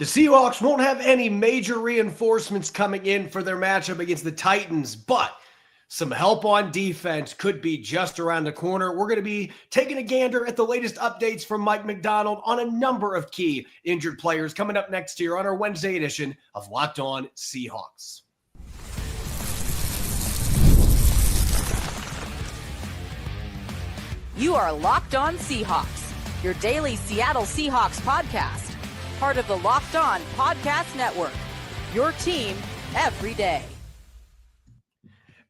The Seahawks won't have any major reinforcements coming in for their matchup against the Titans, but some help on defense could be just around the corner. We're going to be taking a gander at the latest updates from Mike Macdonald on a number of key injured players coming up next here on our Wednesday edition of Locked On Seahawks. You are Locked On Seahawks, your daily Seattle Seahawks podcast. Part of the Locked On Podcast Network, your team every day.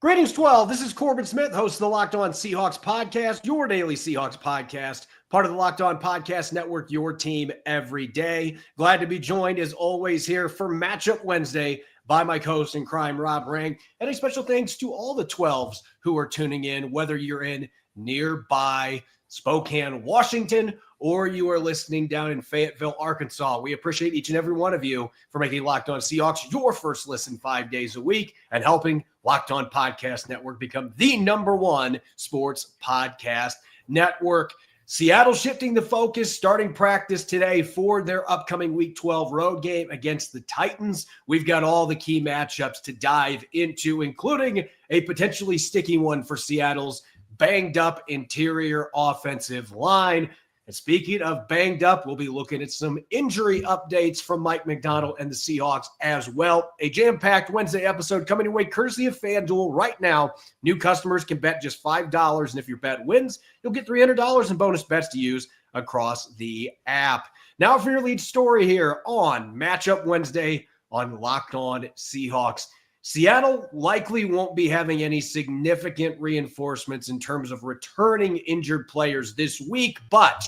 Greetings, 12. This is Corbin Smith, host of the Locked On Seahawks podcast, your daily Seahawks podcast, part of the Locked On Podcast Network, your team every day. Glad to be joined, as always, here for Matchup Wednesday by my co-host in crime, Rob Rang. And a special thanks to all the 12s who are tuning in, whether you're in nearby Spokane, Washington, or you are listening down in Fayetteville, Arkansas. We appreciate each and every one of you for making Locked On Seahawks your first listen 5 days a week and helping Locked On Podcast Network become the #1 sports podcast network. Seattle shifting the focus, starting practice today for their upcoming Week 12 road game against the Titans. We've got all the key matchups to dive into, including a potentially sticky one for Seattle's banged up interior offensive line. And speaking of banged up, we'll be looking at some injury updates from Mike Macdonald and the Seahawks as well. A jam-packed Wednesday episode coming your way courtesy of FanDuel. Right now, new customers can bet just $5, and if your bet wins, you'll get $300 in bonus bets to use across the app. Now for your lead story here on Matchup Wednesday on Locked On Seahawks. Seattle likely won't be having any significant reinforcements in terms of returning injured players this week, but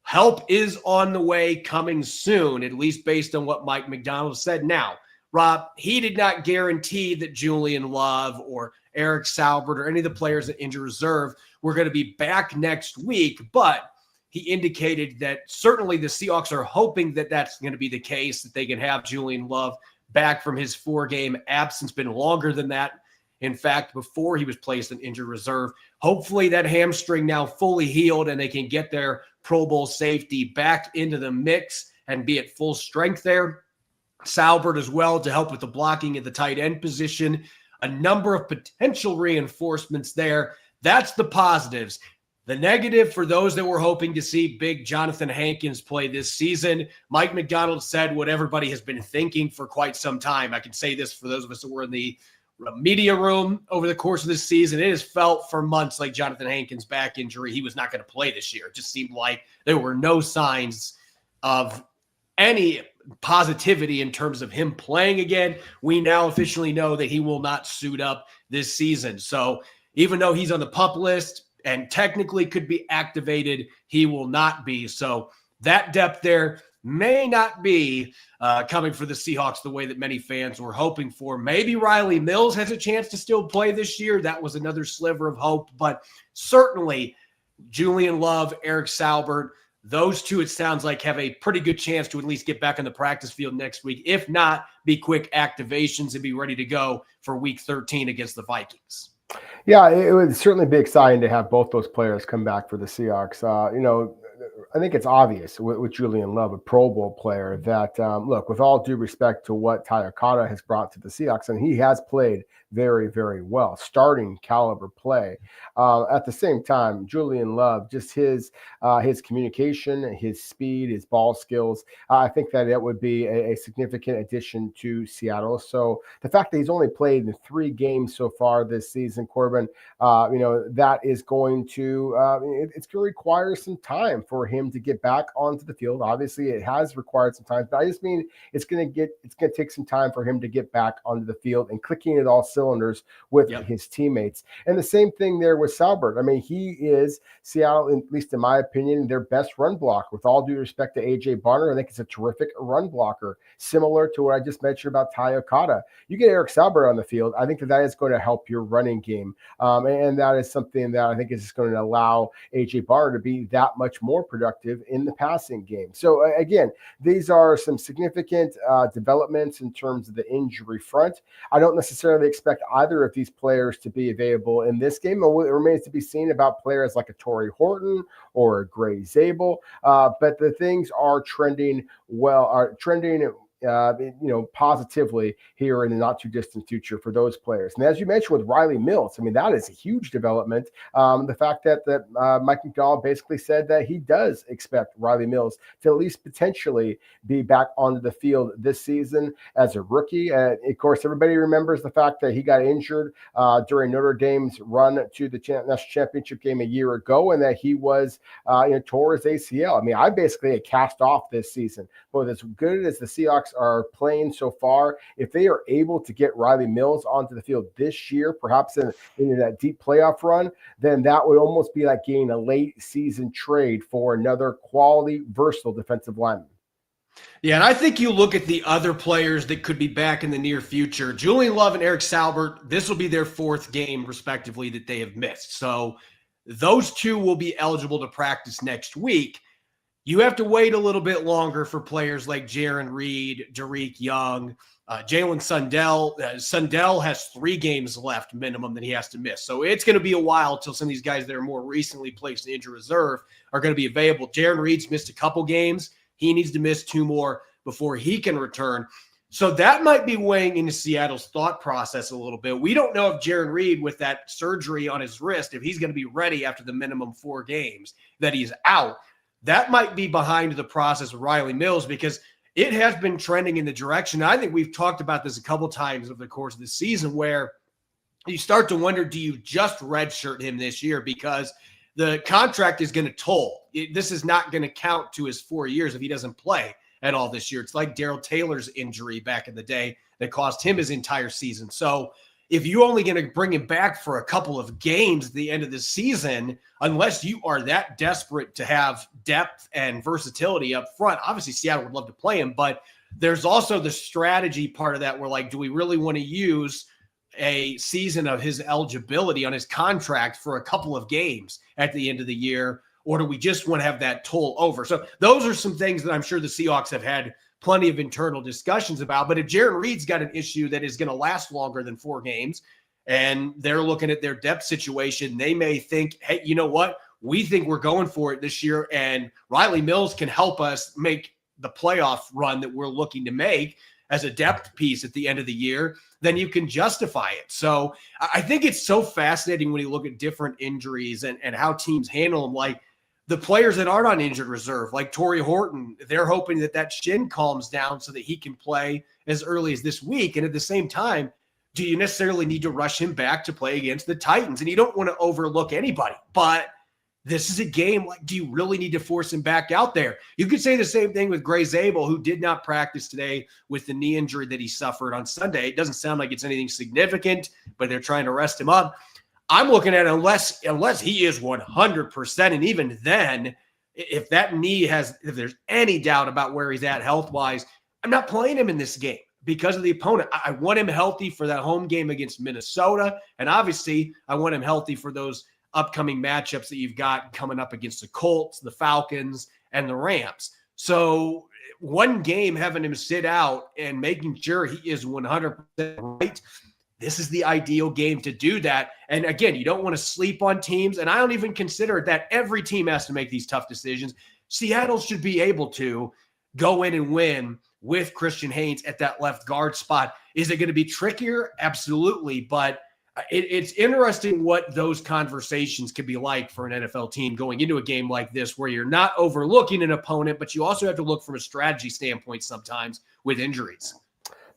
help is on the way coming soon, at least based on what Mike Macdonald said. Now, Rob, he did not guarantee that Julian Love or Eric Saubert or any of the players at injured reserve were going to be back next week, but he indicated that certainly the Seahawks are hoping that that's going to be the case, that they can have Julian Love back from his 4-game absence, been longer than that. In fact, before he was placed in injured reserve, hopefully that hamstring now fully healed and they can get their Pro Bowl safety back into the mix and be at full strength there. Saubert as well to help with the blocking at the tight end position. A number of potential reinforcements there. That's the positives. The negative for those that were hoping to see big Johnathan Hankins play this season, Mike Macdonald said what everybody has been thinking for quite some time. I can say this for those of us that were in the media room over the course of this season. It has felt for months like Johnathan Hankins' back injury, he was not going to play this year. It just seemed like there were no signs of any positivity in terms of him playing again. We now officially know that he will not suit up this season. So even though he's on the PUP list and technically could be activated, he will not be. So that depth there may not be coming for the Seahawks the way that many fans were hoping for. Maybe Riley Mills has a chance to still play this year. That was another sliver of hope. But certainly Julian Love, Eric Saubert, those two, it sounds like, have a pretty good chance to at least get back on the practice field next week. If not, be quick activations and be ready to go for Week 13 against the Vikings. Yeah, it would certainly be exciting to have both those players come back for the Seahawks. I think it's obvious with Julian Love, a Pro Bowl player, that, look, with all due respect to what Tayakata has brought to the Seahawks, and he has played very, very well, starting caliber play. At the same time, Julian Love, just his communication, his speed, his ball skills, I think that it would be a significant addition to Seattle. So the fact that he's only played in 3 games so far this season, Corbin, that is going to it's going to require some time for him to get back onto the field. Obviously, it has required some time, but I just mean it's going to take some time for him to get back onto the field and clicking it all cylinders with his teammates. And the same thing there with Saubert. I mean, he is Seattle, at least in my opinion, their best run blocker. With all due respect to A.J. Barner, I think he's a terrific run blocker, similar to what I just mentioned about Ty Okada. You get Eric Saubert on the field, I think that is going to help your running game. And that is something that I think is just going to allow A.J. Barner to be that much more productive productive in the passing game. So again, these are some significant developments in terms of the injury front. I don't necessarily expect either of these players to be available in this game. It remains to be seen about players like a Torrey Horton or a Gray Zabel. But the things are trending positively here in the not too distant future for those players. And as you mentioned with Riley Mills, I mean, that is a huge development. The fact that Mike Macdonald basically said that he does expect Riley Mills to at least potentially be back onto the field this season as a rookie. Of course, everybody remembers the fact that he got injured during Notre Dame's run to the national championship game a year ago, and that he was tore his ACL. I mean, I basically cast off this season. But as good as the Seahawks are playing so far, if they are able to get Riley Mills onto the field this year, perhaps in that deep playoff run, then that would almost be like getting a late season trade for another quality, versatile defensive lineman. Yeah, and I think you look at the other players that could be back in the near future. Julian Love and Eric Salbert, this will be their fourth game, respectively, that they have missed. So those two will be eligible to practice next week. You have to wait a little bit longer for players like Jaron Reed, Derek Young, Jalen Sundell. Sundell has 3 games left minimum that he has to miss. So it's going to be a while till some of these guys that are more recently placed in injury reserve are going to be available. Jaron Reed's missed a couple games. He needs to miss 2 more before he can return. So that might be weighing into Seattle's thought process a little bit. We don't know if Jaron Reed, with that surgery on his wrist, if he's going to be ready after the minimum 4 games that he's out. That might be behind the process of Riley Mills, because it has been trending in the direction. I think we've talked about this a couple times over the course of the season, where you start to wonder, do you just redshirt him this year? Because the contract is going to toll. This is not going to count to his 4 years if he doesn't play at all this year. It's like Darrell Taylor's injury back in the day that cost him his entire season. So if you're only going to bring him back for a couple of games at the end of the season, unless you are that desperate to have depth and versatility up front, obviously Seattle would love to play him, but there's also the strategy part of that where, like, do we really want to use a season of his eligibility on his contract for a couple of games at the end of the year, or do we just want to have that toll over? So those are some things that I'm sure the Seahawks have had plenty of internal discussions about. But if Jaron Reed's got an issue that is going to last longer than 4 games, and they're looking at their depth situation, they may think, hey, you know what? We think we're going for it this year, and Riley Mills can help us make the playoff run that we're looking to make as a depth piece at the end of the year, then you can justify it. So I think it's so fascinating when you look at different injuries and how teams handle them. Like the players that aren't on injured reserve, like Torrey Horton, they're hoping that shin calms down so that he can play as early as this week. And at the same time, do you necessarily need to rush him back to play against the Titans? And you don't want to overlook anybody, but this is a game. Like, do you really need to force him back out there? You could say the same thing with Gray Zabel, who did not practice today with the knee injury that he suffered on Sunday. It doesn't sound like it's anything significant, but they're trying to rest him up. I'm looking at unless he is 100%, and even then, if that knee if there's any doubt about where he's at health-wise, I'm not playing him in this game because of the opponent. I want him healthy for that home game against Minnesota, and obviously I want him healthy for those upcoming matchups that you've got coming up against the Colts, the Falcons, and the Rams. So one game having him sit out and making sure he is 100% right, this is the ideal game to do that. And again, you don't want to sleep on teams, and I don't even consider it that every team has to make these tough decisions. Seattle should be able to go in and win with Christian Haynes at that left guard spot. Is it going to be trickier? Absolutely, but it's interesting what those conversations could be like for an NFL team going into a game like this, where you're not overlooking an opponent, but you also have to look from a strategy standpoint sometimes with injuries.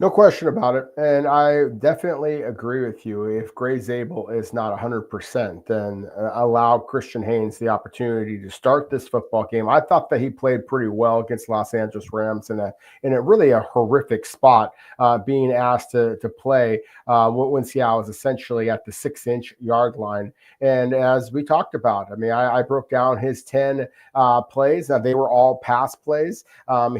No question about it. And I definitely agree with you. If Gray Zabel is not 100%, then allow Christian Haynes the opportunity to start this football game. I thought that he played pretty well against Los Angeles Rams in a really a horrific spot, being asked to play when Seattle was essentially at the 6-inch yard line. And as we talked about, I mean, I broke down his 10 plays. Now, they were all pass plays.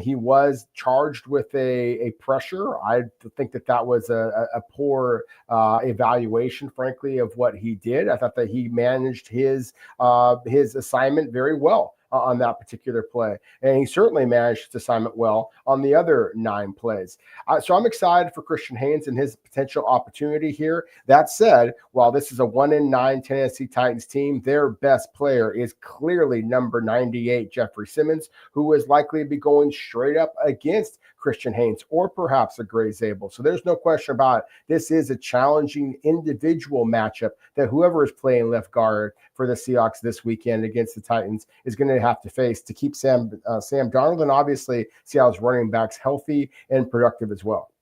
He was charged with a pressure. I think that was a poor evaluation, frankly, of what he did. I thought that he managed his assignment very well on that particular play. And he certainly managed to time it well on the other 9 plays. So I'm excited for Christian Haynes and his potential opportunity here. That said, while this is a 1-9 Tennessee Titans team, their best player is clearly number 98, Jeffery Simmons, who is likely to be going straight up against Christian Haynes or perhaps a Gray Zabel. So there's no question about it. This is a challenging individual matchup that whoever is playing left guard for the Seahawks this weekend against the Titans is going to have to face to keep Sam Darnold and obviously Seattle's running backs healthy and productive as well.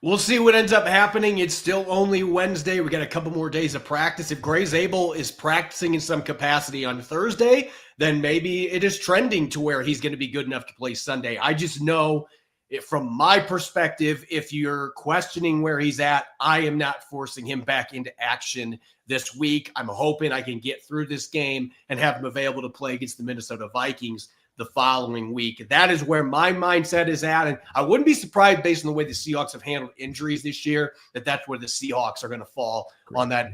We'll see what ends up happening. It's still only Wednesday. We got a couple more days of practice. If Gray Zabel is practicing in some capacity on Thursday, then maybe it is trending to where he's going to be good enough to play Sunday. I just know from my perspective, if you're questioning where he's at, I am not forcing him back into action this week. I'm hoping I can get through this game and have him available to play against the Minnesota Vikings the following week. That is where my mindset is at. And I wouldn't be surprised based on the way the Seahawks have handled injuries this year, that's where the Seahawks are going to fall on that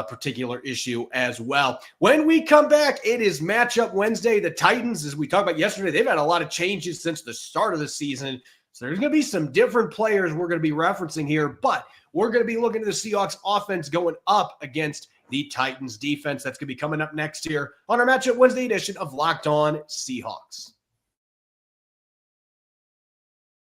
particular issue as well. When we come back, it is Matchup Wednesday. The Titans, as we talked about yesterday, they've had a lot of changes since the start of the season. So there's going to be some different players we're going to be referencing here, but we're going to be looking at the Seahawks offense going up against the Titans defense. That's going to be coming up next here on our Matchup Wednesday edition of Locked On Seahawks.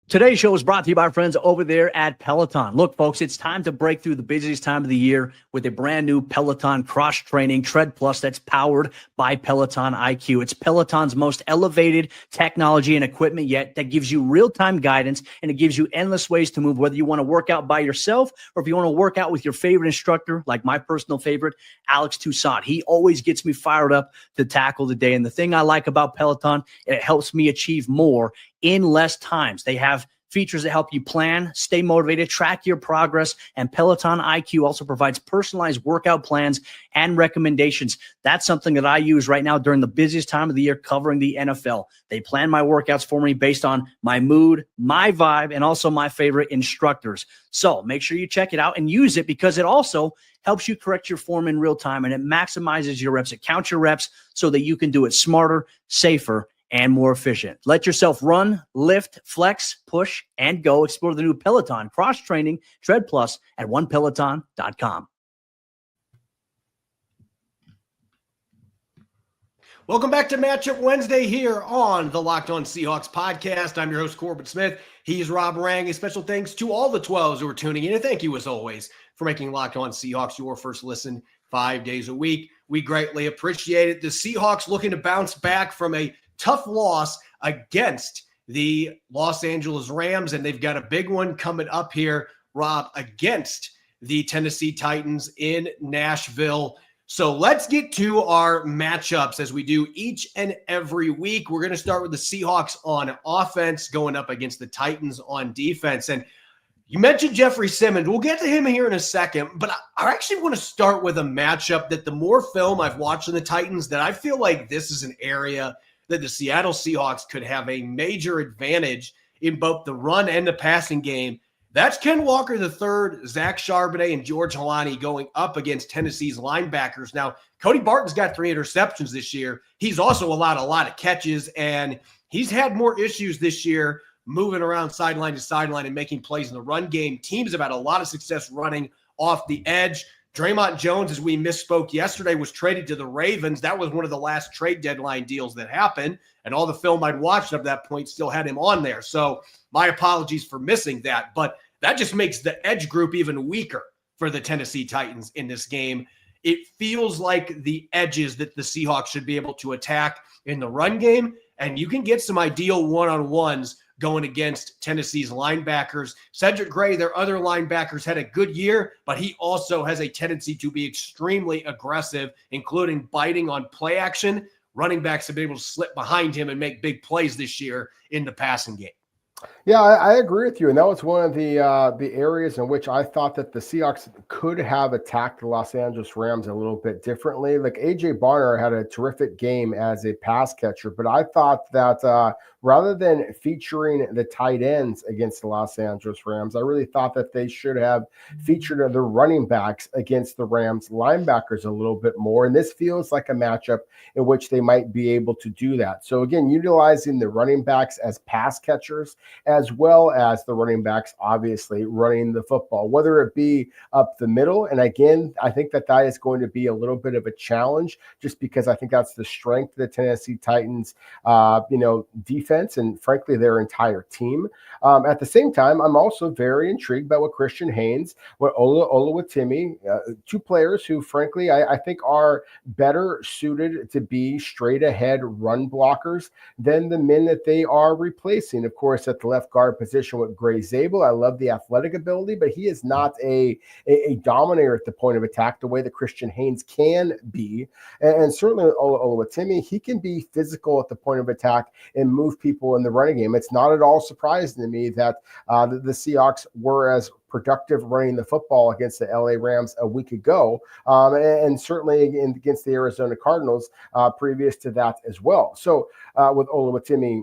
Today's show is brought to you by our friends over there at Peloton. Look, folks, it's time to break through the busiest time of the year with a brand new Peloton cross-training Tread Plus that's powered by Peloton IQ. It's Peloton's most elevated technology and equipment yet that gives you real-time guidance, and it gives you endless ways to move, whether you want to work out by yourself or if you want to work out with your favorite instructor, like my personal favorite, Alex Toussaint. He always gets me fired up to tackle the day. And the thing I like about Peloton, it helps me achieve more in less times. They have features that help you plan, stay motivated, track your progress, and Peloton IQ also provides personalized workout plans and recommendations. That's something that I use right now during the busiest time of the year covering the NFL. They plan my workouts for me based on my mood, my vibe, and also my favorite instructors. So make sure you check it out and use it because it also helps you correct your form in real time, and it maximizes your reps. It counts your reps so that you can do it smarter, safer, and more efficient. Let yourself run, lift, flex, push, and go. Explore the new Peloton cross-training Tread Plus at onepeloton.com. Welcome back to Matchup Wednesday here on the Locked On Seahawks podcast. I'm your host, Corbin Smith. He's Rob Rang. A special thanks to all the 12s who are tuning in. And thank you, as always, for making Locked On Seahawks your first listen 5 days a week. We greatly appreciate it. The Seahawks looking to bounce back from a tough loss against the Los Angeles Rams, and they've got a big one coming up here, Rob, against the Tennessee Titans in Nashville. So let's get to our matchups as we do each and every week. We're going to start with the Seahawks on offense going up against the Titans on defense. And you mentioned Jeffery Simmons. We'll get to him here in a second, but I actually want to start with a matchup that the more film I've watched in the Titans, that I feel like this is an area that the Seattle Seahawks could have a major advantage in both the run and the passing game. That's Ken Walker III, Zach Charbonnet, and George Holani going up against Tennessee's linebackers. Now, Cody Barton's got 3 interceptions this year. He's also allowed a lot of catches, and he's had more issues this year moving around sideline to sideline and making plays in the run game. Teams have had a lot of success running off the edge. Draymond Jones, as we misspoke yesterday, was traded to the Ravens. That was one of the last trade deadline deals that happened, and all the film I'd watched up to that point still had him on there. So my apologies for missing that, but that just makes the edge group even weaker for the Tennessee Titans in this game. It feels like the edges that the Seahawks should be able to attack in the run game, and you can get some ideal one-on-ones going against Tennessee's linebackers. Cedric Gray, their other linebackers, had a good year, but he also has a tendency to be extremely aggressive, including biting on play action. Running backs have been able to slip behind him and make big plays this year in the passing game. Yeah, I agree with you, and that was one of the areas in which I thought that the Seahawks could have attacked the Los Angeles Rams a little bit differently. Like AJ Barner had a terrific game as a pass catcher, but I thought that rather than featuring the tight ends against the Los Angeles Rams, I really thought that they should have featured the running backs against the Rams linebackers a little bit more. And this feels like a matchup in which they might be able to do that. So again, utilizing the running backs as pass catchers, as well as the running backs, obviously, running the football, whether it be up the middle. And again, I think that is going to be a little bit of a challenge just because I think that's the strength of the Tennessee Titans, defense and, frankly, their entire team. At the same time, I'm also very intrigued by what Christian Haynes, what Oluwatimi, two players who, frankly, I think are better suited to be straight ahead run blockers than the men that they are replacing. Of course, at the left guard position with Gray Zabel, I love the athletic ability, but he is not a dominator at the point of attack the way that Christian Haynes can be. And certainly with Oluwatimi, he can be physical at the point of attack and move people in the running game. It's not at all surprising to me that the Seahawks were as productive running the football against the LA Rams a week ago, and certainly against the Arizona Cardinals previous to that as well. So with Oluwatimi,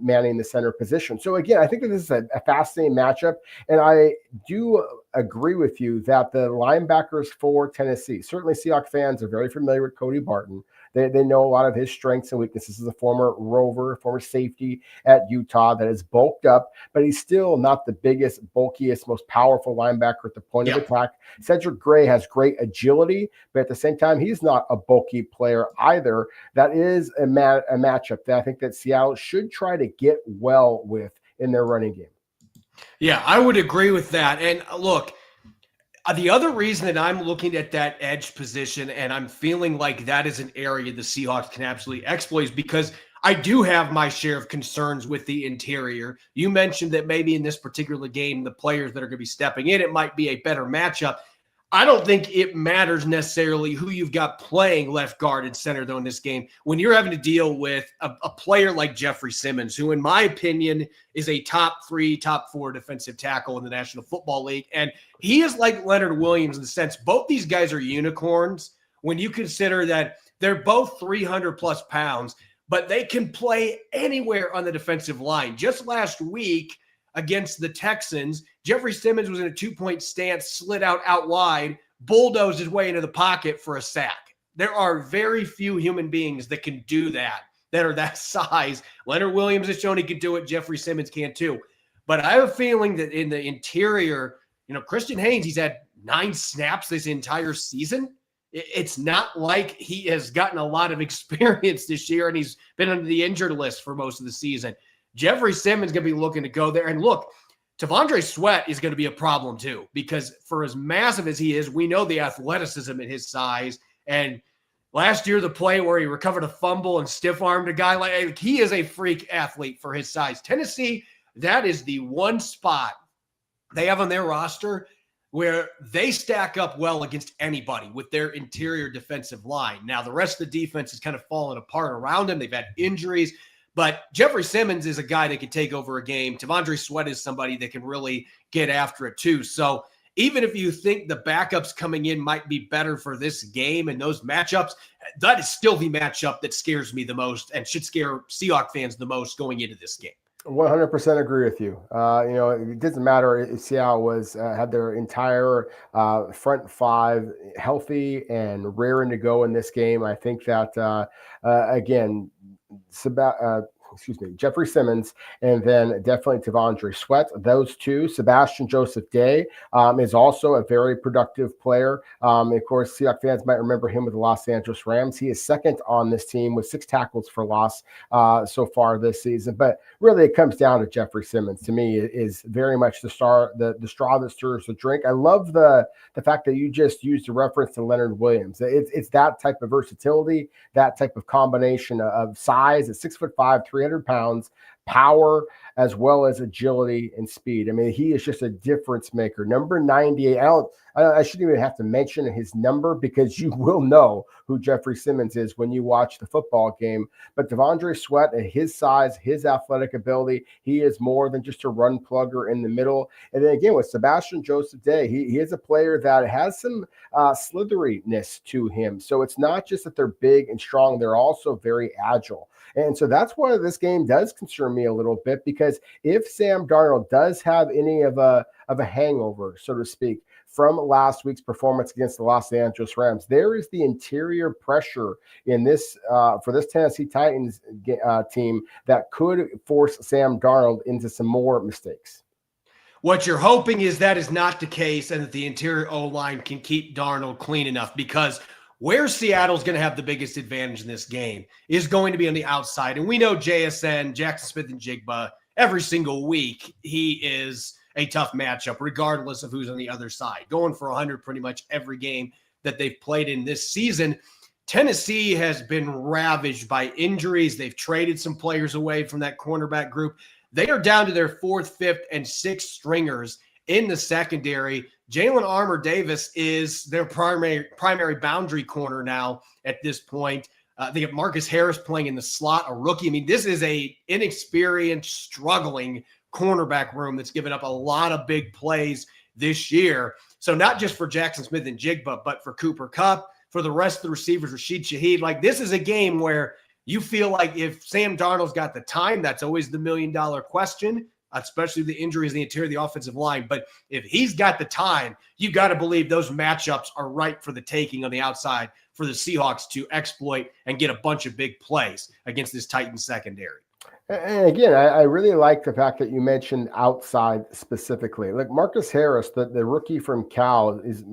manning the center position. So again, I think that this is a fascinating matchup, and I do agree with you that the linebackers for Tennessee, certainly Seahawks fans are very familiar with Cody Barton. They know a lot of his strengths and weaknesses as a former rover, former safety at Utah that is bulked up, but he's still not the biggest, bulkiest, most powerful linebacker at the point of attack. Cedric Gray has great agility, but at the same time, he's not a bulky player either. That is a matchup that I think that Seattle should try to get well with in their running game. Yeah, I would agree with that. And look, the other reason that I'm looking at that edge position and I'm feeling like that is an area the Seahawks can absolutely exploit is because I do have my share of concerns with the interior. You mentioned that maybe in this particular game, the players that are going to be stepping in, it might be a better matchup. I don't think it matters necessarily who you've got playing left guard and center, though, in this game. When you're having to deal with a player like Jeffery Simmons, who, in my opinion, is a top 3, top 4 defensive tackle in the National Football League. And he is like Leonard Williams in the sense both these guys are unicorns when you consider that they're both 300-plus pounds, but they can play anywhere on the defensive line. Just last week against the Texans, Jeffery Simmons was in a 2-point stance, slid out wide, bulldozed his way into the pocket for a sack. There are very few human beings that can do that are that size. Leonard Williams has shown he can do it. Jeffery Simmons can too. But I have a feeling that in the interior, Christian Haynes, he's had 9 snaps this entire season. It's not like he has gotten a lot of experience this year, and he's been on the injured list for most of the season. Jeffery Simmons going to be looking to go there. And look, T'Vondre Sweat is going to be a problem too, because for as massive as he is, we know the athleticism at his size. And last year, the play where he recovered a fumble and stiff-armed a guy, like he is a freak athlete for his size. Tennessee, that is the one spot they have on their roster where they stack up well against anybody with their interior defensive line. Now, the rest of the defense is kind of falling apart around them. They've had injuries. But Jeffery Simmons is a guy that can take over a game. T'Vondre Sweat is somebody that can really get after it too. So even if you think the backups coming in might be better for this game and those matchups, that is still the matchup that scares me the most and should scare Seahawks fans the most going into this game. 100% agree with you. It doesn't matter if Seattle had their entire front 5 healthy and raring to go in this game. I think that, again, Jeffery Simmons, and then definitely T'Vondre Sweat. Those two. Sebastian Joseph Day is also a very productive player. Of course, Seahawks fans might remember him with the Los Angeles Rams. He is second on this team with 6 tackles for loss so far this season. But really, it comes down to Jeffery Simmons. To me, is very much the straw that stirs the drink. I love the fact that you just used a reference to Leonard Williams. It's that type of versatility, that type of combination of size at 6'5", 300 pounds, power, as well as agility and speed. I mean, he is just a difference maker. Number 98. I shouldn't even have to mention his number because you will know who Jeffery Simmons is when you watch the football game. But Devondre Sweat, at his size, his athletic ability, he is more than just a run plugger in the middle. And then again, with Sebastian Joseph Day, he is a player that has some slitheriness to him. So it's not just that they're big and strong, they're also very agile. And so that's why this game does concern me a little bit, because if Sam Darnold does have any of a hangover, so to speak, from last week's performance against the Los Angeles Rams, there is the interior pressure in this for this Tennessee Titans team that could force Sam Darnold into some more mistakes. What you're hoping is that is not the case and that the interior O-line can keep Darnold clean enough, because where Seattle's going to have the biggest advantage in this game is going to be on the outside. And we know JSN, Jackson Smith-Njigba, every single week, he is a tough matchup, regardless of who's on the other side. Going for 100 pretty much every game that they've played in this season. Tennessee has been ravaged by injuries. They've traded some players away from that cornerback group. They are down to their 4th, 5th, and 6th stringers in the secondary. Jalen Armour-Davis is their primary boundary corner now at this point. They have Marcus Harris playing in the slot, a rookie. I mean, this is a inexperienced, struggling cornerback room that's given up a lot of big plays this year. So not just for Jackson Smith-Njigba, but for Cooper Kupp, for the rest of the receivers, Rashid Shaheed. Like, this is a game where you feel like if Sam Darnold's got the time, that's always the million-dollar question, especially the injuries in the interior of the offensive line. But if he's got the time, you got to believe those matchups are ripe for the taking on the outside for the Seahawks to exploit and get a bunch of big plays against this Titans secondary. And again, I really like the fact that you mentioned outside specifically. Like Marcus Harris, the rookie from Cal, is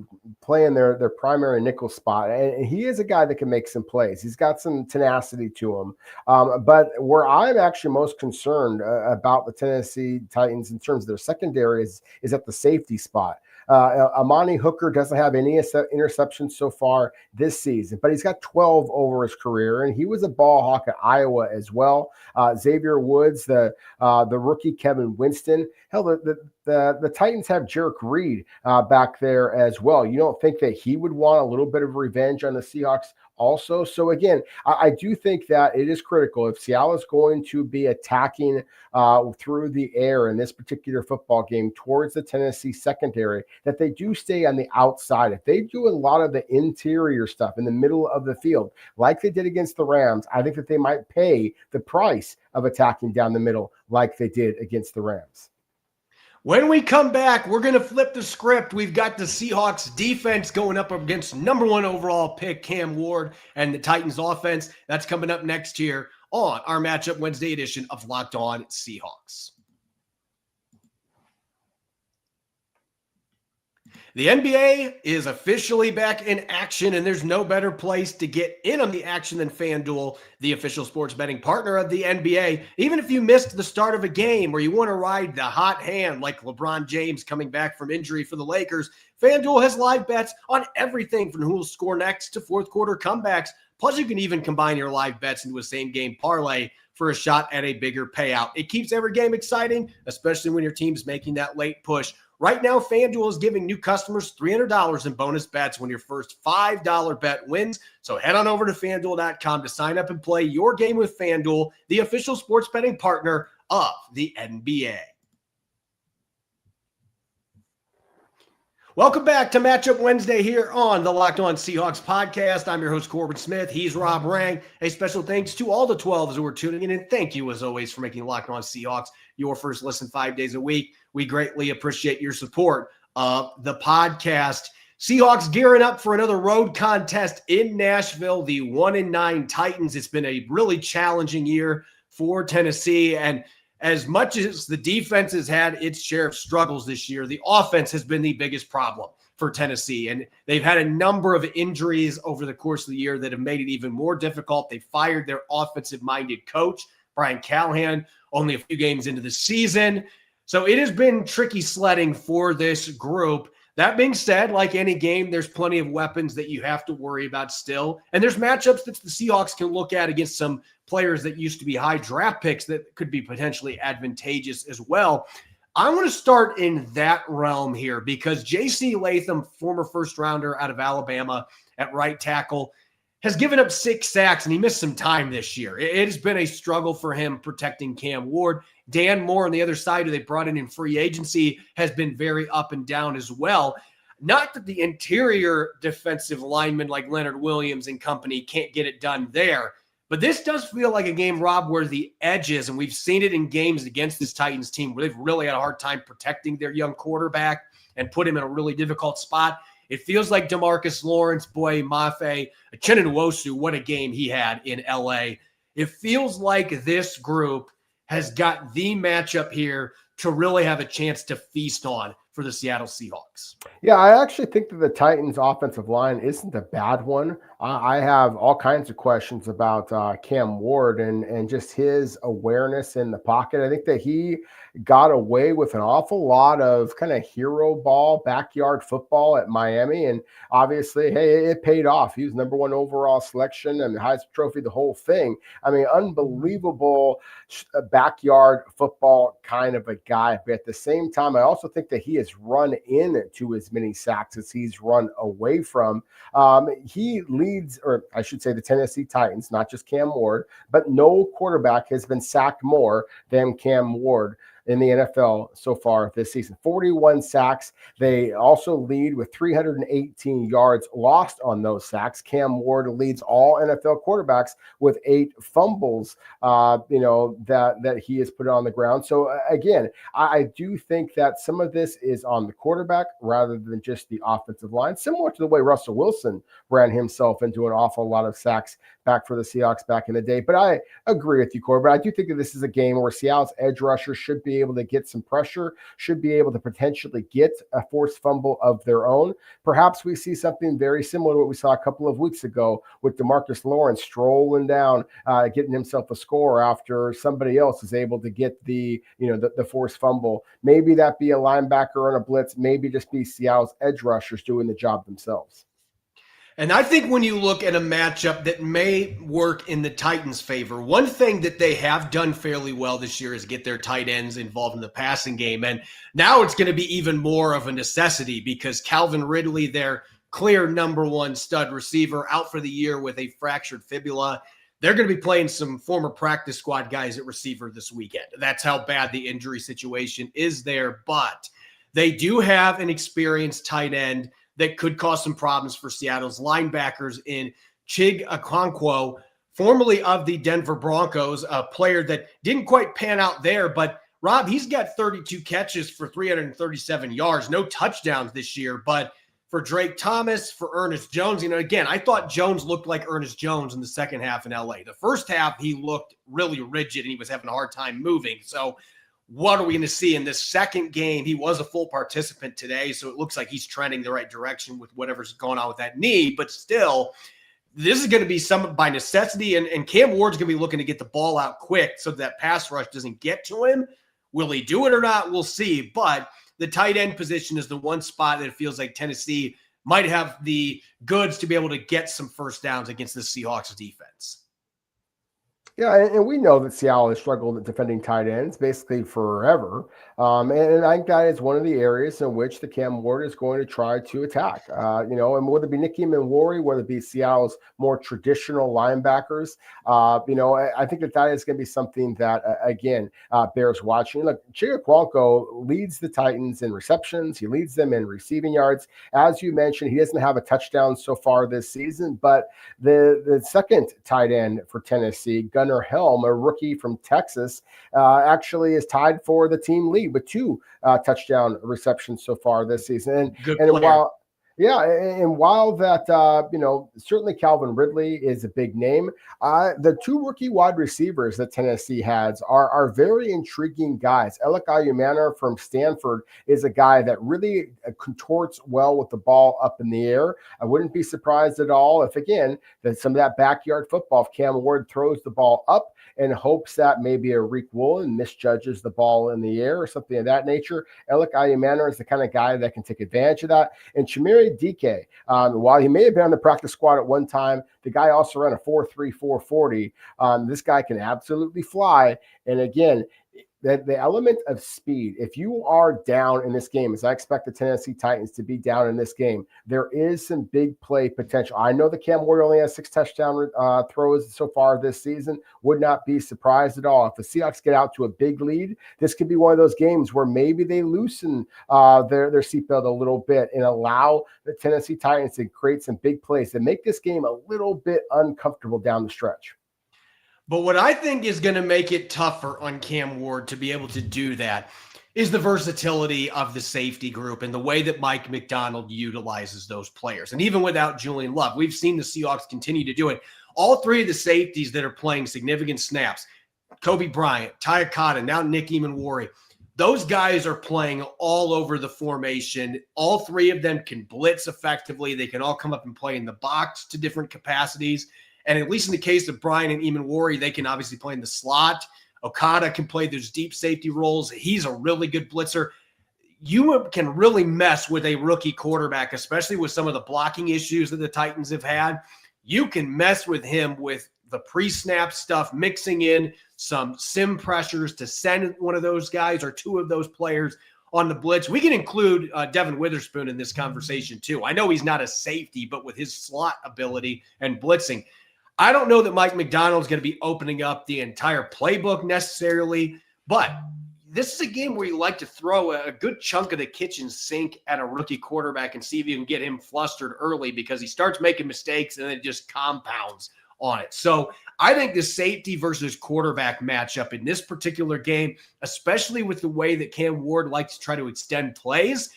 playing their primary nickel spot. And he is a guy that can make some plays. He's got some tenacity to him. But where I'm actually most concerned about the Tennessee Titans in terms of their secondary is at the safety spot. Amani Hooker doesn't have any interceptions so far this season, but he's got 12 over his career, and he was a ball hawk at Iowa as well. Xavier Woods, the rookie Kevin Winston. Hell, the Titans have Jarek Reed back there as well. You don't think that he would want a little bit of revenge on the Seahawks also? So again, I do think that it is critical if Seattle is going to be attacking through the air in this particular football game towards the Tennessee secondary, that they do stay on the outside. If they do a lot of the interior stuff in the middle of the field, like they did against the Rams, I think that they might pay the price of attacking down the middle like they did against the Rams. When we come back, we're going to flip the script. We've got the Seahawks defense going up against #1 overall pick Cam Ward and the Titans offense. That's coming up next year on our Matchup Wednesday edition of Locked On Seahawks. The NBA is officially back in action, and there's no better place to get in on the action than FanDuel, the official sports betting partner of the NBA. Even if you missed the start of a game or you want to ride the hot hand like LeBron James coming back from injury for the Lakers, FanDuel has live bets on everything from who will score next to fourth quarter comebacks. Plus, you can even combine your live bets into a same-game parlay for a shot at a bigger payout. It keeps every game exciting, especially when your team's making that late push. Right now, FanDuel is giving new customers $300 in bonus bets when your first $5 bet wins. So head on over to FanDuel.com to sign up and play your game with FanDuel, the official sports betting partner of the NBA. Welcome back to Matchup Wednesday here on the Locked On Seahawks podcast. I'm your host, Corbin Smith. He's Rob Rang. A special thanks to all the 12s who are tuning in, and thank you, as always, for making Locked On Seahawks your first listen 5 days a week. We greatly appreciate your support of the podcast. Seahawks gearing up for another road contest in Nashville, the 1-9 Titans. It's been a really challenging year for Tennessee, and as much as the defense has had its share of struggles this year, the offense has been the biggest problem for Tennessee. And they've had a number of injuries over the course of the year that have made it even more difficult. They fired their offensive-minded coach, Brian Callahan, only a few games into the season. So it has been tricky sledding for this group. That being said, like any game, there's plenty of weapons that you have to worry about still. And there's matchups that the Seahawks can look at against some players that used to be high draft picks that could be potentially advantageous as well. I want to start in that realm here because J.C. Latham, former first rounder out of Alabama at right tackle, has given up 6 sacks, and he missed some time this year. It has been a struggle for him protecting Cam Ward. Dan Moore on the other side, who they brought in free agency, has been very up and down as well. Not that the interior defensive linemen like Leonard Williams and company can't get it done there, but this does feel like a game, Rob, where the edges, and we've seen it in games against this Titans team where they've really had a hard time protecting their young quarterback and put him in a really difficult spot. It feels like DeMarcus Lawrence, Boye Mafe, Chinonwosu, what a game he had in L.A. It feels like this group has got the matchup here to really have a chance to feast on for the Seattle Seahawks. Yeah, I actually think that the Titans' offensive line isn't a bad one. I have all kinds of questions about Cam Ward and just his awareness in the pocket. I think that he got away with an awful lot of kind of hero ball, backyard football at Miami. And obviously, hey, it paid off. He was #1 overall selection and the Heisman Trophy, the whole thing. I mean, unbelievable backyard football kind of a guy. But at the same time, I also think that he has run into as many sacks as he's run away from. He leads, or I should say the Tennessee Titans, not just Cam Ward, but no quarterback has been sacked more than Cam Ward in the NFL so far this season. 41 sacks. They also lead with 318 yards lost on those sacks. Cam Ward leads all NFL quarterbacks with 8 fumbles, that he has put on the ground. So again, I do think that some of this is on the quarterback rather than just the offensive line, similar to the way Russell Wilson ran himself into an awful lot of sacks back for the Seahawks back in the day. But I agree with you, Corbin. I do think that this is a game where Seattle's edge rushers should be able to get some pressure, should be able to potentially get a forced fumble of their own. Perhaps we see something very similar to what we saw a couple of weeks ago with DeMarcus Lawrence strolling down, getting himself a score after somebody else is able to get the forced fumble. Maybe that be a linebacker on a blitz, maybe just be Seattle's edge rushers doing the job themselves. And I think when you look at a matchup that may work in the Titans' favor, one thing that they have done fairly well this year is get their tight ends involved in the passing game. And now it's going to be even more of a necessity because Calvin Ridley, their clear #1 stud receiver, out for the year with a fractured fibula. They're going to be playing some former practice squad guys at receiver this weekend. That's how bad the injury situation is there. But they do have an experienced tight end that could cause some problems for Seattle's linebackers in Chig Okonkwo, formerly of the Denver Broncos, a player that didn't quite pan out there. But, Rob, he's got 32 catches for 337 yards, no touchdowns this year. But for Drake Thomas, for Ernest Jones, again, I thought Jones looked like Ernest Jones in the second half in L.A. The first half, he looked really rigid and he was having a hard time moving. So what are we going to see in this second game? He was a full participant today, so it looks like he's trending the right direction with whatever's going on with that knee. But still, this is going to be some by necessity, and Cam Ward's going to be looking to get the ball out quick so that pass rush doesn't get to him. Will he do it or not? We'll see. But the tight end position is the one spot that it feels like Tennessee might have the goods to be able to get some first downs against the Seahawks defense. Yeah, and we know that Seattle has struggled at defending tight ends basically forever. And I think that is one of the areas in which the Cam Ward is going to try to attack. And whether it be Nicky Manwari, whether it be Seattle's more traditional linebackers, I think that is going to be something that, again, bears watching. Look, Chig Okonkwo leads the Titans in receptions. He leads them in receiving yards. As you mentioned, he doesn't have a touchdown so far this season, but the second tight end for Tennessee, Gunnar Helm, a rookie from Texas, actually is tied for the team lead with 2 touchdown receptions so far this season. And while Yeah, and while that, certainly Calvin Ridley is a big name, the two rookie wide receivers that Tennessee has are very intriguing guys. Alec Ayumana from Stanford is a guy that really contorts well with the ball up in the air. I wouldn't be surprised at all if, again, that some of that backyard football, if Cam Ward throws the ball up and hopes that maybe a Reek Woolen misjudges the ball in the air or something of that nature. Alec Ayumana is the kind of guy that can take advantage of that. And Chimere Dike, while he may have been on the practice squad at one time, the guy also ran a 4.3 440. This guy can absolutely fly. And again, the element of speed, if you are down in this game, as I expect the Tennessee Titans to be down in this game, there is some big play potential. I know that Cam Ward only has 6 touchdown throws so far this season. Would not be surprised at all. If the Seahawks get out to a big lead, this could be one of those games where maybe they loosen their seatbelt a little bit and allow the Tennessee Titans to create some big plays and make this game a little bit uncomfortable down the stretch. But what I think is going to make it tougher on Cam Ward to be able to do that is the versatility of the safety group and the way that Mike Macdonald utilizes those players. And even without Julian Love, we've seen the Seahawks continue to do it. All three of the safeties that are playing significant snaps, Kobe Bryant, Tyakata, now Nick Emanwari, those guys are playing all over the formation. All three of them can blitz effectively. They can all come up and play in the box to different capacities. And at least in the case of Brian and Emanwari, they can obviously play in the slot. Okada can play those deep safety roles. He's a really good blitzer. You can really mess with a rookie quarterback, especially with some of the blocking issues that the Titans have had. You can mess with him with the pre-snap stuff, mixing in some sim pressures to send one of those guys or two of those players on the blitz. We can include Devin Witherspoon in this conversation too. I know he's not a safety, but with his slot ability and blitzing, I don't know that Mike Macdonald is going to be opening up the entire playbook necessarily, but this is a game where you like to throw a good chunk of the kitchen sink at a rookie quarterback and see if you can get him flustered early because he starts making mistakes and then it just compounds on it. So I think the safety versus quarterback matchup in this particular game, especially with the way that Cam Ward likes to try to extend plays,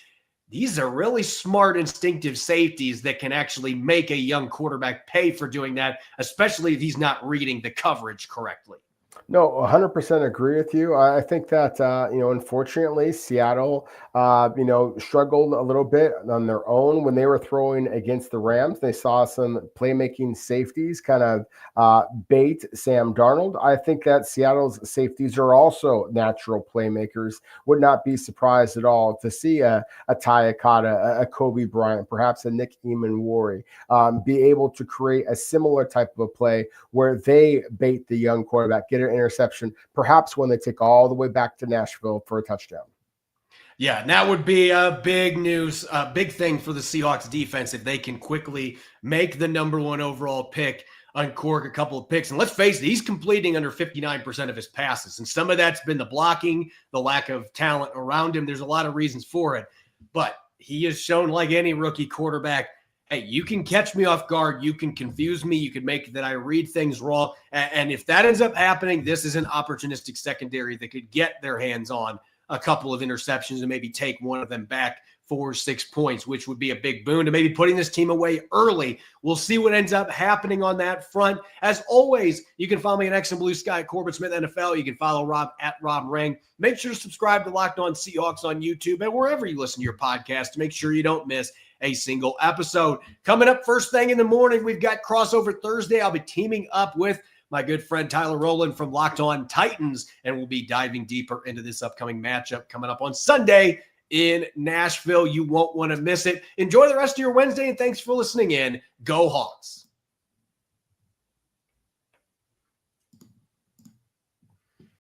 these are really smart, instinctive safeties that can actually make a young quarterback pay for doing that, especially if he's not reading the coverage correctly. No, 100% agree with you. I think that, unfortunately, Seattle, struggled a little bit on their own when they were throwing against the Rams. They saw some playmaking safeties kind of bait Sam Darnold. I think that Seattle's safeties are also natural playmakers. Would not be surprised at all to see a Tyakata, a Kobe Bryant, perhaps a Nick Emanwari, be able to create a similar type of a play where they bait the young quarterback, get an interception, perhaps when they take all the way back to Nashville for a touchdown. Yeah, that would be a big thing for the Seahawks defense if they can quickly make the number 1 overall pick, uncork a couple of picks. And let's face it, he's completing under 59% of his passes. And some of that's been the blocking, the lack of talent around him. There's a lot of reasons for it. But he has shown, like any rookie quarterback, hey, you can catch me off guard. You can confuse me. You can make that I read things wrong. And if that ends up happening, this is an opportunistic secondary that could get their hands on a couple of interceptions and maybe take one of them back 4 or 6 points, which would be a big boon to maybe putting this team away early. We'll see what ends up happening on that front. As always, you can follow me at X and Blue Sky, Corbin Smith NFL. You can follow Rob at Rob Rang. Make sure to subscribe to Locked On Seahawks on YouTube and wherever you listen to your podcast to make sure you don't miss a single episode. Coming up first thing in the morning, we've got Crossover Thursday. I'll be teaming up with my good friend Tyler Rowland from Locked On Titans, and we'll be diving deeper into this upcoming matchup coming up on Sunday in Nashville. You won't want to miss it. Enjoy the rest of your Wednesday, and thanks for listening in. Go Hawks.